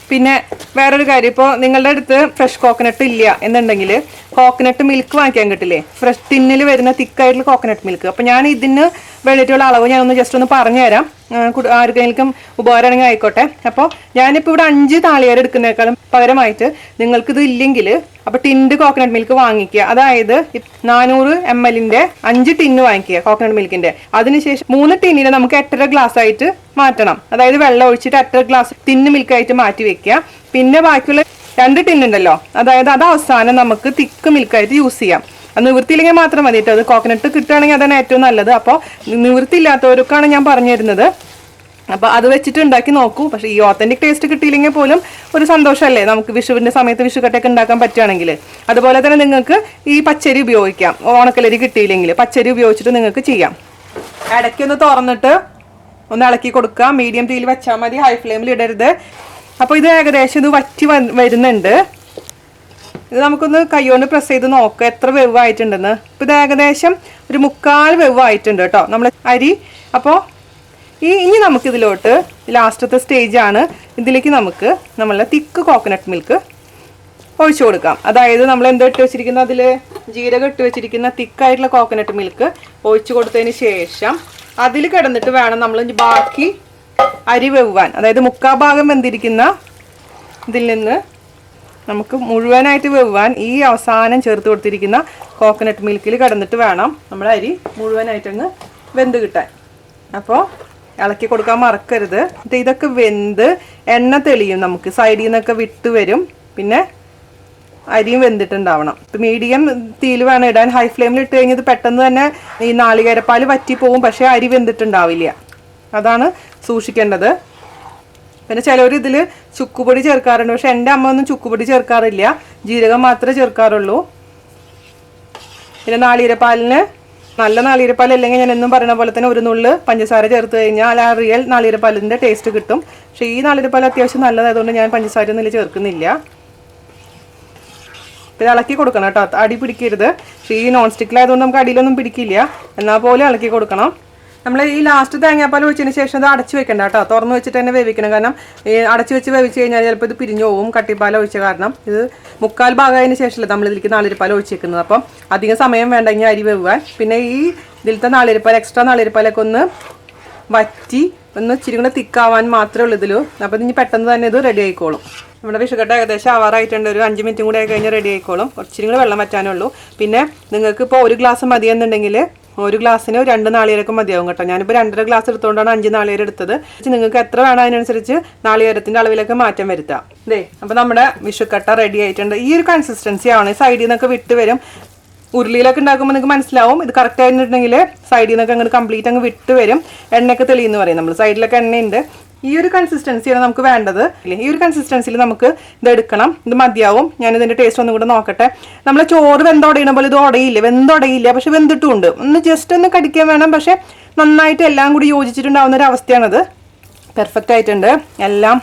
പിന്നെ വേറൊരു കാര്യം, ഇപ്പോൾ നിങ്ങളുടെ അടുത്ത് ഫ്രഷ് കോക്കനട്ട് ഇല്ല എന്നുണ്ടെങ്കിൽ കോക്കനട്ട് മിൽക്ക് വാങ്ങിക്കാൻ കിട്ടില്ലേ, ഫ്രഷ് ടിന്നിൽ വരുന്ന തിക്കായിട്ടുള്ള കോക്കനട്ട് മിൽക്ക്. അപ്പോൾ ഞാൻ ഇതിന് വേണ്ടിയിട്ടുള്ള അളവ് ഞാനൊന്ന് ജസ്റ്റ് ഒന്ന് പറഞ്ഞു തരാം, ആർക്കെങ്കിലും ഉപകാരമാണെങ്കിൽ ആയിക്കോട്ടെ. അപ്പോൾ ഞാനിപ്പോൾ ഇവിടെ 5 താളിയേര എടുക്കുന്നതിനേക്കാളും പകരമായിട്ട് നിങ്ങൾക്കിത് ഇല്ലെങ്കിൽ അപ്പോൾ ടിൻഡ് കോക്കനട്ട് മിൽക്ക് വാങ്ങിക്കുക. അതായത് 400 ml 5 ടിന്ന് വാങ്ങിക്കുക കോക്കനട്ട് മിൽക്കിൻ്റെ. അതിനുശേഷം 3 ടിന്നിനെ നമുക്ക് 8.5 ഗ്ലാസ് ആയിട്ട് മാറ്റണം. അതായത് വെള്ളം ഒഴിച്ചിട്ട് 8.5 ഗ്ലാസ് ടിന്ന് മിൽക്കായിട്ട് മാറ്റി വെക്കുക. പിന്നെ ബാക്കിയുള്ള 2 ടിന്നുണ്ടല്ലോ, അതായത് അത് അവസാനം നമുക്ക് തിക്ക് മിൽക്കായിട്ട് യൂസ് ചെയ്യാം. അത് നിവൃത്തിയില്ലെങ്കിൽ മാത്രം മതി കേട്ടോ. അത് കോക്കനട്ട് കിട്ടുകയാണെങ്കിൽ അതാണ് ഏറ്റവും നല്ലത്. അപ്പോൾ നിവൃത്തിയില്ലാത്തവർക്കാണ് ഞാൻ പറഞ്ഞു തരുന്നത്. അപ്പോൾ അത് വെച്ചിട്ട് ഉണ്ടാക്കി നോക്കൂ. പക്ഷേ ഈ ഓത്തൻറ്റിക് ടേസ്റ്റ് കിട്ടിയില്ലെങ്കിൽ പോലും ഒരു സന്തോഷമല്ലേ നമുക്ക് വിഷുവിൻ്റെ സമയത്ത് വിഷുക്കട്ടയൊക്കെ ഉണ്ടാക്കാൻ പറ്റുകയാണെങ്കിൽ. അതുപോലെ തന്നെ നിങ്ങൾക്ക് ഈ പച്ചരി ഉപയോഗിക്കാം. ഓണക്കലരി കിട്ടിയില്ലെങ്കിൽ പച്ചരി ഉപയോഗിച്ചിട്ട് നിങ്ങൾക്ക് ചെയ്യാം. ഇടയ്ക്കൊന്ന് തുറന്നിട്ട് ഒന്ന് ഇളക്കി കൊടുക്കുക. മീഡിയം തീയിൽ വെച്ചാൽ മതി, ഹൈ ഫ്ലെയിമിൽ ഇടരുത്. അപ്പോൾ ഇത് ഏകദേശം ഇത് വറ്റി വരുന്നുണ്ട്. ഇത് നമുക്കൊന്ന് കൈകൊണ്ട് പ്രസ് ചെയ്ത് നോക്കുക എത്ര വെവായിട്ടുണ്ടെന്ന്. ഇപ്പോൾ ഇത് ഏകദേശം ഒരു 3/4 വെവായിട്ടുണ്ട് കേട്ടോ നമ്മൾ അരി. അപ്പോൾ ഇനി നമുക്കിതിലോട്ട് ലാസ്റ്റത്തെ സ്റ്റേജാണ്. ഇതിലേക്ക് നമുക്ക് നമ്മളെ തിക്ക് കോക്കനട്ട് മിൽക്ക് ഒഴിച്ചു കൊടുക്കാം. അതായത് നമ്മൾ എന്താ ഇട്ട് വെച്ചിരിക്കുന്ന, അതിൽ ജീരകം ഇട്ട് വെച്ചിരിക്കുന്ന തിക്കായിട്ടുള്ള കോക്കനട്ട് മിൽക്ക് ഒഴിച്ചു കൊടുത്തതിന് ശേഷം അതിൽ കിടന്നിട്ട് വേണം നമ്മൾ ബാക്കി അരി വെവാൻ. അതായത് 3/4 ഭാഗം വെന്തിരിക്കുന്ന ഇതിൽ നിന്ന് നമുക്ക് മുഴുവനായിട്ട് വെവാൻ ഈ അവസാനം ചേർത്ത് കൊടുത്തിരിക്കുന്ന കോക്കനട്ട് മിൽക്കിൽ കിടന്നിട്ട് വേണം നമ്മുടെ അരി മുഴുവനായിട്ടങ്ങ് വെന്ത് കിട്ടാൻ. അപ്പോൾ ഇളക്കി കൊടുക്കാൻ മറക്കരുത്. ഇതൊക്കെ വെന്ത് എണ്ണ തെളിയും, നമുക്ക് സൈഡിൽ നിന്നൊക്കെ വിട്ട് വരും. പിന്നെ അരിയും വെന്തിട്ടുണ്ടാവണം. ഇപ്പം മീഡിയം തീയിൽ വേണം ഇടാൻ. ഹൈ ഫ്ലെയിമിൽ ഇട്ട് കഴിഞ്ഞത് പെട്ടെന്ന് തന്നെ ഈ നാളികേരപ്പാൽ വറ്റിപ്പോവും, പക്ഷേ അരി വെന്തിട്ടുണ്ടാവില്ല. അതാണ് സൂക്ഷിക്കേണ്ടത്. പിന്നെ ചിലവർ ഇതിൽ ചുക്കുപൊടി ചേർക്കാറുണ്ട്, പക്ഷെ എൻ്റെ അമ്മ ഒന്നും ചുക്കുപൊടി ചേർക്കാറില്ല, ജീരകം മാത്രമേ ചേർക്കാറുള്ളൂ. പിന്നെ നാളികേരപ്പാലിന് നല്ല നാളികേരപ്പാൽ അല്ലെങ്കിൽ ഞാൻ എന്നും പറയുന്ന പോലെ തന്നെ 1 നുള്ള് പഞ്ചസാര ചേർത്ത് കഴിഞ്ഞാൽ ആ റിയൽ നാളികേരപ്പാലിൻ്റെ ടേസ്റ്റ് കിട്ടും. പക്ഷേ ഈ നാളികേരപ്പാൽ അത്യാവശ്യം നല്ലതായതുകൊണ്ട് ഞാൻ പഞ്ചസാര ഒന്നും ചേർക്കുന്നില്ല. പിന്നെ ഇളക്കി കൊടുക്കണം കേട്ടോ, അടി പിടിക്കരുത്. പക്ഷേ ഈ നോൺ സ്റ്റിക്കിലായതുകൊണ്ട് നമുക്ക് അടിയിലൊന്നും പിടിക്കില്ല, എന്നാൽ പോലും ഇളക്കി കൊടുക്കണം. നമ്മൾ ഈ ലാസ്റ്റ് തേങ്ങാപ്പാൽ ഒഴിച്ചതിന് ശേഷം അത് അടച്ചു വെക്കണ്ട കേട്ടോ, തുറന്ന് വെച്ചിട്ട് തന്നെ വേവിക്കണം. കാരണം ഈ അടച്ചു വെച്ച് വേവിച്ച് കഴിഞ്ഞാൽ ചിലപ്പോൾ ഇത് പിരിഞ്ഞു പോകും, കട്ടിപ്പാൽ ഒഴിച്ച കാരണം. ഇത് 3/4 ഭാഗമായതിന് ശേഷമല്ലേ നമ്മൾ ഇതിലേക്ക് നാളികേരപ്പാൽ ഒഴിച്ചേക്കുന്നത്. അപ്പം അധികം സമയം വേണ്ട ഇനി അരി വെവാൻ. പിന്നെ ഈ ഇതിലത്തെ നാളികേരപ്പാൽ, എക്സ്ട്രാ നാളികേരപ്പാലൊക്കെ ഒന്ന് വറ്റി ഒന്ന് ഇച്ചിരി കൂടെ തിക്കാവാൻ മാത്രമേ ഉള്ളൂ ഇതിൽ. അപ്പോൾ ഇനി പെട്ടെന്ന് തന്നെ ഇത് റെഡി ആയിക്കോളും. നമ്മുടെ വിഷുക്കട്ട ഏകദേശം ആവാറായിട്ടുണ്ട്. ഒരു 5 മിനിറ്റും കൂടെ ആയി കഴിഞ്ഞാൽ റെഡി ആയിക്കോളും. കുറച്ചിരി കൂടെ വെള്ളം വറ്റാനുള്ളൂ. പിന്നെ നിങ്ങൾക്ക് ഇപ്പോൾ 1 ഗ്ലാസ് മതിയെന്നുണ്ടെങ്കിൽ ഒരു ഗ്ലാസ്സിന് 2 നാളികേരമൊക്കെ മതിയാവും കേട്ടോ. ഞാനിപ്പോൾ 2.5 ഗ്ലാസ് എടുത്തുകൊണ്ടാണ് 5 നാളികേരം എടുത്തത്. നിങ്ങൾക്ക് എത്ര വേണം അതിനനുസരിച്ച് നാളികേരത്തിൻ്റെ അളവിലൊക്കെ മാറ്റം വരുത്താം. അപ്പോൾ നമ്മുടെ വിഷുക്കട്ട റെഡി ആയിട്ടുണ്ട്. ഈ ഒരു കൺസിസ്റ്റൻസി ആണ്. സൈഡിൽ നിന്നൊക്കെ വിട്ട് വരും. ഉരുളിയിലൊക്കെ ഉണ്ടാക്കുമ്പോൾ നിങ്ങൾക്ക് മനസ്സിലാവും ഇത് കറക്റ്റ് ആയിട്ടുണ്ടെങ്കിൽ സൈഡിൽ നിന്നൊക്കെ അങ്ങോട്ട് കംപ്ലീറ്റ് അങ്ങ് വിട്ട് വരും. എണ്ണയൊക്കെ തെളിയെന്ന് പറയും നമ്മൾ. സൈഡിലൊക്കെ എണ്ണയുണ്ട്. ഈ ഒരു കൺസിസ്റ്റൻസിയാണ് നമുക്ക് വേണ്ടത്. ഈ ഒരു കൺസിസ്റ്റൻസിയിൽ നമുക്ക് ഇത് എടുക്കണം. ഇത് മതിയാവും. ഞാനിതിൻ്റെ ടേസ്റ്റ് ഒന്നും കൂടെ നോക്കട്ടെ. നമ്മൾ ചോറ് വെന്തുടയുന്ന പോലെ ഇത് ഉടയില്ല, വെന്തുടയില്ല, പക്ഷെ വെന്തിട്ടുമുണ്ട്. ഒന്ന് ജസ്റ്റ് ഒന്ന് കടിക്കാൻ വേണം. പക്ഷെ നന്നായിട്ട് എല്ലാം കൂടി യോജിച്ചിട്ടുണ്ടാവുന്ന ഒരു അവസ്ഥയാണത്. പെർഫെക്റ്റ് ആയിട്ടുണ്ട് എല്ലാം.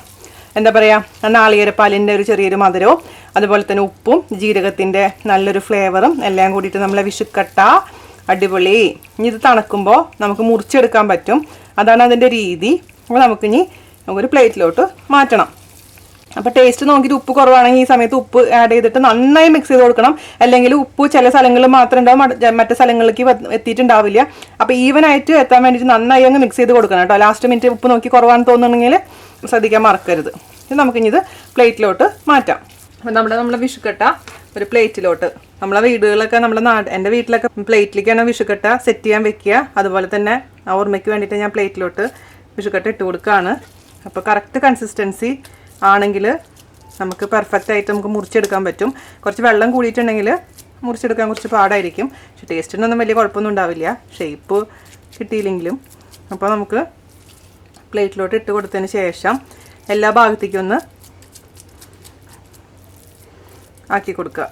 എന്താ പറയുക, നാളികേരപ്പാലിൻ്റെ ഒരു ചെറിയൊരു മധുരവും അതുപോലെ തന്നെ ഉപ്പും ജീരകത്തിൻ്റെ നല്ലൊരു ഫ്ലേവറും എല്ലാം കൂടിയിട്ട് നമ്മളെ വിഷുക്കട്ട അടിപൊളി. ഇനി ഇത് തണുക്കുമ്പോൾ നമുക്ക് മുറിച്ചെടുക്കാൻ പറ്റും. അതാണ് അതിൻ്റെ രീതി. അപ്പോൾ നമുക്കൊരു പ്ലേറ്റിലോട്ട് മാറ്റണം. അപ്പോൾ ടേസ്റ്റ് നോക്കിയിട്ട് ഉപ്പ് കുറവാണെങ്കിൽ ഈ സമയത്ത് ഉപ്പ് ആഡ് ചെയ്തിട്ട് നന്നായി മിക്സ് ചെയ്ത് കൊടുക്കണം. അല്ലെങ്കിൽ ഉപ്പ് ചില സ്ഥലങ്ങളിൽ മാത്രം ഉണ്ടാവും, മറ്റു സ്ഥലങ്ങളിലേക്ക് എത്തിയിട്ടുണ്ടാവില്ല. അപ്പോൾ ഈവനായിട്ട് എത്താൻ വേണ്ടിയിട്ട് നന്നായി അങ്ങ് മിക്സ് ചെയ്ത് കൊടുക്കണം കേട്ടോ. ലാസ്റ്റ് മിനിറ്റ് ഉപ്പ് നോക്കി കുറവാണെന്ന് തോന്നുന്നുണ്ടെങ്കിൽ ശ്രദ്ധിക്കാൻ മറക്കരുത്. ഇത് നമുക്കിനി ഇത് പ്ലേറ്റിലോട്ട് മാറ്റാം. അപ്പോൾ നമ്മളെ വിഷുക്കട്ട ഒരു പ്ലേറ്റിലോട്ട്, നമ്മളെ വീടുകളൊക്കെ എൻ്റെ വീട്ടിലൊക്കെ പ്ലേറ്റിലേക്കാണ് വിഷുക്കട്ട സെറ്റ് ചെയ്യാൻ വെക്കുക. അതുപോലെ തന്നെ ഓർമ്മയ്ക്ക് വേണ്ടിയിട്ട് ഞാൻ പ്ലേറ്റിലോട്ട് വിഷുക്കട്ട ഇട്ട് കൊടുക്കുകയാണ്. അപ്പോൾ കറക്റ്റ് കൺസിസ്റ്റൻസി ആണെങ്കിൽ നമുക്ക് പെർഫെക്റ്റ് ആയിട്ട് നമുക്ക് മുറിച്ചെടുക്കാൻ പറ്റും. കുറച്ച് വെള്ളം കൂടിയിട്ടുണ്ടെങ്കിൽ മുറിച്ചെടുക്കാൻ കുറച്ച് പാടായിരിക്കും. പക്ഷെ ടേസ്റ്റിനൊന്നും വലിയ കുഴപ്പമൊന്നും ഉണ്ടാവില്ല, ഷേപ്പ് കിട്ടിയില്ലെങ്കിലും. അപ്പോൾ നമുക്ക് പ്ലേറ്റിലോട്ട് ഇട്ട് കൊടുത്തതിന് ശേഷം എല്ലാ ഭാഗത്തേക്കും ഒന്ന് ആക്കി കൊടുക്കുക.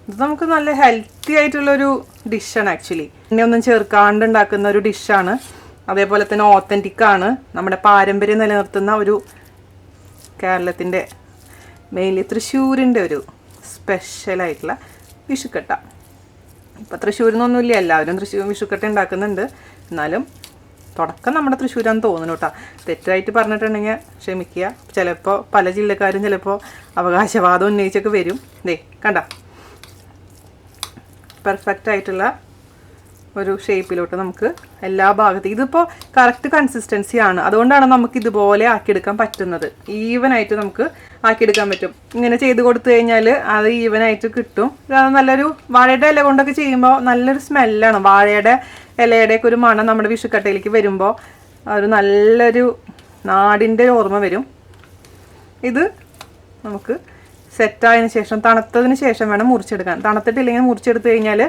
ഇത് നമുക്ക് നല്ല ഹെൽത്തി ആയിട്ടുള്ളൊരു ഡിഷാണ് ആക്ച്വലി. എണ്ണയൊന്നും ചേർക്കാണ്ട് ഉണ്ടാക്കുന്ന ഒരു ഡിഷാണ്. അതേപോലെ തന്നെ ഓത്തൻറ്റിക്കാണ്. നമ്മുടെ പാരമ്പര്യം നിലനിർത്തുന്ന ഒരു കേരളത്തിൻ്റെ മെയിൻലി തൃശ്ശൂരിൻ്റെ ഒരു സ്പെഷ്യലായിട്ടുള്ള വിഷുക്കട്ട. ഇപ്പം തൃശ്ശൂരിന്നൊന്നുമില്ല, എല്ലാവരും വിഷുക്കട്ട ഉണ്ടാക്കുന്നുണ്ട്. എന്നാലും തുടക്കം നമ്മുടെ തൃശ്ശൂരാന്ന് തോന്നുന്നു കേട്ടോ. തെറ്റായിട്ട് പറഞ്ഞിട്ടുണ്ടെങ്കിൽ ക്ഷമിക്കുക. ചിലപ്പോൾ പല ജില്ലക്കാരും ചിലപ്പോൾ അവകാശവാദം ഉന്നയിച്ചൊക്കെ വരും. കണ്ട പെർഫെക്റ്റ് ആയിട്ടുള്ള ഒരു ഷേപ്പിലോട്ട് നമുക്ക് എല്ലാ ഭാഗത്തും ഇതിപ്പോൾ കറക്റ്റ് കൺസിസ്റ്റൻസിയാണ്. അതുകൊണ്ടാണ് നമുക്ക് ഇതുപോലെ ആക്കിയെടുക്കാൻ പറ്റുന്നത്. ഈവനായിട്ട് നമുക്ക് ആക്കിയെടുക്കാൻ പറ്റും. ഇങ്ങനെ ചെയ്ത് കൊടുത്തു കഴിഞ്ഞാൽ അത് ഈവനായിട്ട് കിട്ടും. നല്ലൊരു വാഴയുടെ ഇല കൊണ്ടൊക്കെ ചെയ്യുമ്പോൾ നല്ലൊരു സ്മെല്ലാണ്. വാഴയുടെ ഇലയുടെയൊക്കെ ഒരു മണം നമ്മുടെ വിഷുക്കട്ടയിലേക്ക് വരുമ്പോൾ ഒരു നല്ലൊരു നാടിൻ്റെ ഓർമ്മ വരും. ഇത് നമുക്ക് സെറ്റായതിന് ശേഷം തണുത്തതിന് ശേഷം വേണം മുറിച്ചെടുക്കാൻ. തണുത്തിട്ടില്ലെങ്കിൽ മുറിച്ചെടുത്ത് കഴിഞ്ഞാൽ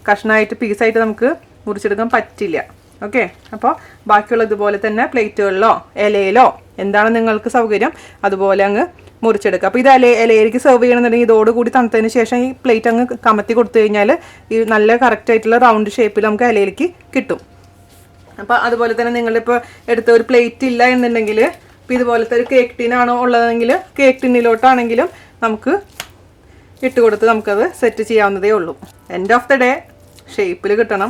കഷ്ണമായിട്ട് പീസായിട്ട് നമുക്ക് മുറിച്ചെടുക്കാൻ പറ്റില്ല. ഓക്കെ, അപ്പോൾ ബാക്കിയുള്ള ഇതുപോലെ തന്നെ പ്ലേറ്റുകളിലോ ഇലയിലോ എന്താണ് നിങ്ങൾക്ക് സൗകര്യം അതുപോലെ അങ്ങ് മുറിച്ചെടുക്കുക. അപ്പോൾ ഇത് ഇലയിലേക്ക് സെർവ് ചെയ്യണമെന്നുണ്ടെങ്കിൽ ഇതോടുകൂടി തണുത്തതിന് ശേഷം ഈ പ്ലേറ്റ് അങ്ങ് കമത്തി കൊടുത്തു കഴിഞ്ഞാൽ ഈ നല്ല കറക്റ്റായിട്ടുള്ള റൗണ്ട് ഷേപ്പിൽ നമുക്ക് ഇലയിലേക്ക് കിട്ടും. അപ്പോൾ അതുപോലെ തന്നെ നിങ്ങളിപ്പോൾ എടുത്ത ഒരു പ്ലേറ്റ് ഇല്ല എന്നുണ്ടെങ്കിൽ ഇപ്പോൾ ഇതുപോലത്തെ ഒരു കേക്ക് ടിന്നാണോ ഉള്ളതെങ്കിൽ കേക്ക് ടിന്നിലോട്ടാണെങ്കിലും നമുക്ക് ഇട്ട് കൊടുത്ത് നമുക്കത് സെറ്റ് ചെയ്യാവുന്നതേ ഉള്ളൂ. എൻഡ് ഓഫ് ദ ഡേ ഷേപ്പിൽ കിട്ടണം,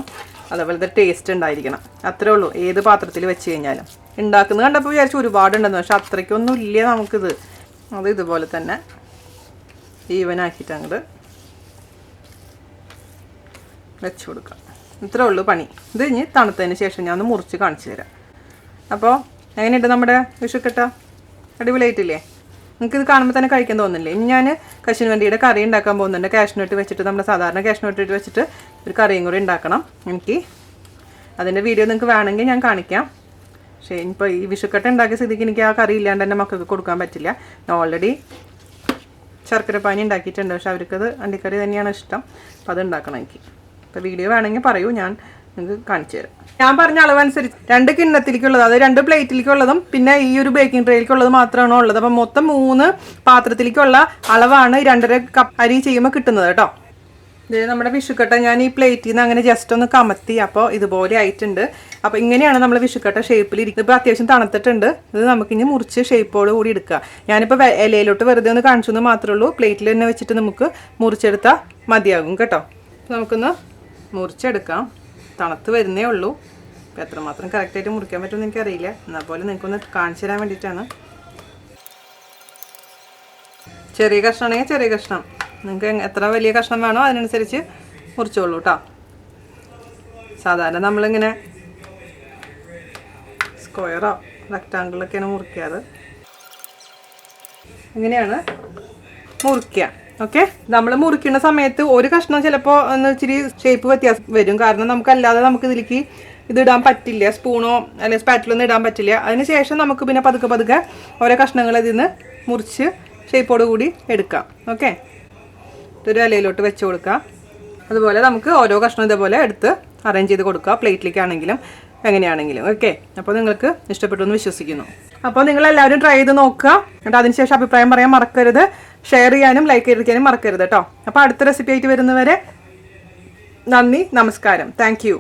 അതേപോലത്തെ ടേസ്റ്റ് ഉണ്ടായിരിക്കണം. അത്രേ ഉള്ളൂ ഏത് പാത്രത്തിൽ വെച്ച് കഴിഞ്ഞാലും. ഉണ്ടാക്കുന്നത് കണ്ടപ്പോൾ വിചാരിച്ചു ഒരുപാടുണ്ടെന്ന്, പക്ഷെ അത്രയ്ക്കൊന്നും ഇല്ല നമുക്കിത്. അത് ഇതുപോലെ തന്നെ ഈവനാക്കിയിട്ട് അങ്ങോട്ട് വെച്ച് കൊടുക്കാം. ഇത്രേ ഉള്ളൂ പണി. ഇത് ഇനി തണുത്തതിന് ശേഷം ഞാൻ ഒന്ന് മുറിച്ച് കാണിച്ചു തരാം. അപ്പോൾ എങ്ങനെയുണ്ട് നമ്മുടെ വിഷുക്കട്ട? അടിപൊളിയായിട്ടില്ലേ? നിങ്ങൾക്കിത് കാണുമ്പോൾ തന്നെ കഴിക്കാൻ തോന്നില്ലേ? ഇനി ഞാൻ കശുവണ്ടിയുടെ കറി ഉണ്ടാക്കാൻ പോകുന്നുണ്ട്. കാഷ്നട്ട് വെച്ചിട്ട്, നമ്മുടെ സാധാരണ കാഷ്നട്ട് വെച്ചിട്ട് ഒരു കറിയും കൂടി ഉണ്ടാക്കണം എനിക്ക്. അതിൻ്റെ വീഡിയോ നിങ്ങൾക്ക് വേണമെങ്കിൽ ഞാൻ കാണിക്കാം. പക്ഷേ ഇപ്പോൾ ഈ വിഷുക്കട്ട ഉണ്ടാക്കിയ സ്ഥിതിക്ക് എനിക്ക് ആ കറി ഇല്ലാണ്ട് എൻ്റെ മക്കൾക്ക് കൊടുക്കാൻ പറ്റില്ല. ഞാൻ ഓൾറെഡി ശർക്കരപ്പാനി ഉണ്ടാക്കിയിട്ടുണ്ട്, പക്ഷെ അവർക്കത് അണ്ടിക്കറി തന്നെയാണ് ഇഷ്ടം. അപ്പോൾ അത് ഉണ്ടാക്കണം എനിക്ക്. അപ്പോൾ വീഡിയോ വേണമെങ്കിൽ പറയൂ, ഞാൻ നിങ്ങൾക്ക് കാണിച്ചു തരാം. ഞാൻ പറഞ്ഞ അളവനുസരിച്ച് 2 കിണ്ണത്തിലേക്കുള്ളത്, അത് 2 പ്ലേറ്റിലേക്കുള്ളതും പിന്നെ ഈ ഒരു ബേക്കിംഗ് ട്രേയിലേക്കുള്ളത് മാത്രമാണോ ഉള്ളത്. അപ്പം മൊത്തം 3 പാത്രത്തിലേക്കുള്ള അളവാണ് 2.5 കപ്പ് അരി ചെയ്യുമ്പോൾ കിട്ടുന്നത് കേട്ടോ. ഇത് നമ്മുടെ വിഷുക്കട്ട ഞാൻ ഈ പ്ലേറ്റിൽ നിന്ന് അങ്ങനെ ജസ്റ്റ് ഒന്ന് കമത്തി, അപ്പോൾ ഇതുപോലെ ആയിട്ടുണ്ട്. അപ്പോൾ ഇങ്ങനെയാണ് നമ്മൾ വിഷുക്കട്ട ഷേപ്പിലിരിക്കുന്നത്. ഇപ്പോൾ അത്യാവശ്യം തണുത്തിട്ടുണ്ട്. ഇത് നമുക്കിനി മുറിച്ച് ഷേപ്പോട് കൂടി എടുക്കുക. ഞാനിപ്പോൾ ഇലയിലോട്ട് വെറുതെ ഒന്ന് കാണിച്ചു എന്ന് മാത്രമേ ഉള്ളൂ. പ്ലേറ്റിൽ തന്നെ വെച്ചിട്ട് നമുക്ക് മുറിച്ചെടുത്താൽ മതിയാകും കേട്ടോ. നമുക്കൊന്ന് മുറിച്ചെടുക്കാം. തണുത്ത് വരുന്നേ ഉള്ളൂ. അപ്പോൾ എത്രമാത്രം കറക്റ്റായിട്ട് മുറിക്കാൻ പറ്റുമെന്ന് എനിക്കറിയില്ല. എന്നാൽ പോലെ നിങ്ങൾക്കൊന്ന് കാണിച്ചു തരാൻ വേണ്ടിയിട്ടാണ്. ചെറിയ കഷ്ണമാണെങ്കിൽ ചെറിയ കഷ്ണം, നിങ്ങൾക്ക് എത്ര വലിയ കഷ്ണം വേണോ അതിനനുസരിച്ച് മുറിച്ചോളൂ കേട്ടോ. സാധാരണ നമ്മളിങ്ങനെ സ്ക്വയറോ റെക്റ്റാങ്കിളൊക്കെയാണ് മുറിക്കാറ്. ഇങ്ങനെയാണ് മുറിക്കുക. ഓക്കെ, നമ്മൾ മുറിക്കുന്ന സമയത്ത് ഒരു കഷ്ണം ചിലപ്പോൾ ഒന്ന് ഇച്ചിരി ഷേപ്പ് വ്യത്യാസം വരും. കാരണം നമുക്കല്ലാതെ നമുക്ക് ഇതിലേക്ക് ഇതിടാൻ പറ്റില്ല, സ്പൂണോ അല്ലെങ്കിൽ സ്പാറ്റിലൊന്നും ഇടാൻ പറ്റില്ല. അതിന് ശേഷം നമുക്ക് പിന്നെ പതുക്കെ പതുക്കെ ഓരോ കഷ്ണങ്ങൾ ഇതിൽ നിന്ന് മുറിച്ച് ഷേപ്പോട് കൂടി എടുക്കാം. ഓക്കെ, ഇതൊരു ഇലയിലോട്ട് വെച്ച് കൊടുക്കാം. അതുപോലെ നമുക്ക് ഓരോ കഷ്ണം ഇതേപോലെ എടുത്ത് അറേഞ്ച് ചെയ്ത് കൊടുക്കുക, പ്ലേറ്റിലേക്കാണെങ്കിലും എങ്ങനെയാണെങ്കിലും. ഓക്കെ, അപ്പോൾ നിങ്ങൾക്ക് ഇഷ്ടപ്പെട്ടു എന്ന് വിശ്വസിക്കുന്നു. അപ്പോൾ നിങ്ങളെല്ലാവരും ട്രൈ ചെയ്ത് നോക്കുക. എന്നിട്ട് അതിനുശേഷം അഭിപ്രായം പറയാൻ മറക്കരുത്. ഷെയർ ചെയ്യാനും ലൈക്ക് ചെയ്തിരിക്കാനും മറക്കരുത് കേട്ടോ. അപ്പോൾ അടുത്ത റെസിപ്പി ആയിട്ട് വരുന്നവരെ നന്ദി, നമസ്കാരം. Thank you.